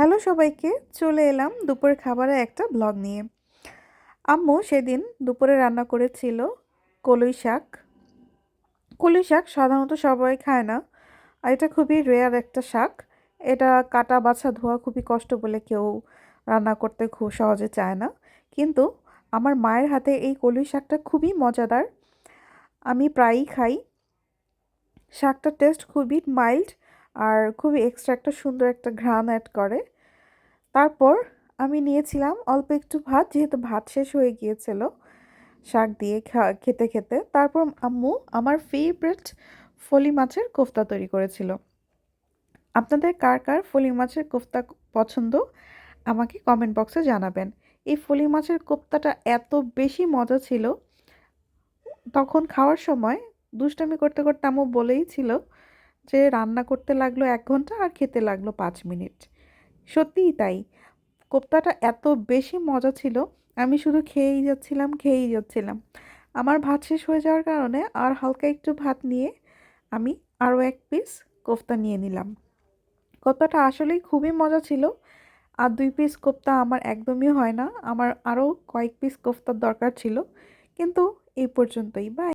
Hello সবাইকে, চলে এলাম দুপুরের খাবারের একটা ব্লগ নিয়ে। আম্মু সেদিন দুপুরে রান্না করেছিল কলই শাক। কলই শাক সাধারণত সবাই খায় না, আর এটা খুবই রেয়ার একটা শাক। এটা কাটা বাছা ধোয়া খুবই কষ্ট বলে কেউ রান্না করতে খুব সহজে চায় না। কিন্তু আমার মায়ের হাতে এই কলই শাকটা খুবই মজাদার, আমি প্রায়ই খাই। শাকটার টেস্ট খুবই মাইল্ড আর খুবই এক্সট্রা একটা সুন্দর একটা ঘ্রাণ অ্যাড করে। তারপর আমি নিয়েছিলাম অল্প একটু ভাত, যেহেতু ভাত শেষ হয়ে গিয়েছিল শাক দিয়ে খেতে খেতে। তারপর আম্মু আমার ফেভারিট ফলি মাছের কোফতা তৈরি করেছিল। আপনাদের কার কার ফলি মাছের কোফতা পছন্দ আমাকে কমেন্ট বক্সে জানাবেন। এই ফলি মাছের কোফতাটা এত বেশি মজা ছিল, তখন খাওয়ার সময় দুষ্টামি করতে করতে আম্মু বলেই ছিল যে রান্না করতে লাগলো 1 ঘন্টা আর খেতে লাগলো 5 মিনিট। সত্যিই তাই, কোপ্তাটা এত বেশি মজা ছিল, আমি শুধু খেয়েই যাচ্ছিলাম খেয়েই যাচ্ছিলাম। আমার ভাত শেষ হয়ে যাওয়ার কারণে আর হালকা একটু ভাত নিয়ে আমি আরও 1 পিস কোফতা নিয়ে নিলাম। কোপ্তাটা আসলেই খুবই মজা ছিল। আর 2 পিস কোফতা আমার একদমই হয় না, আমার আরও কয়েক পিস কোফতার দরকার ছিল। কিন্তু এই পর্যন্তই, বাই।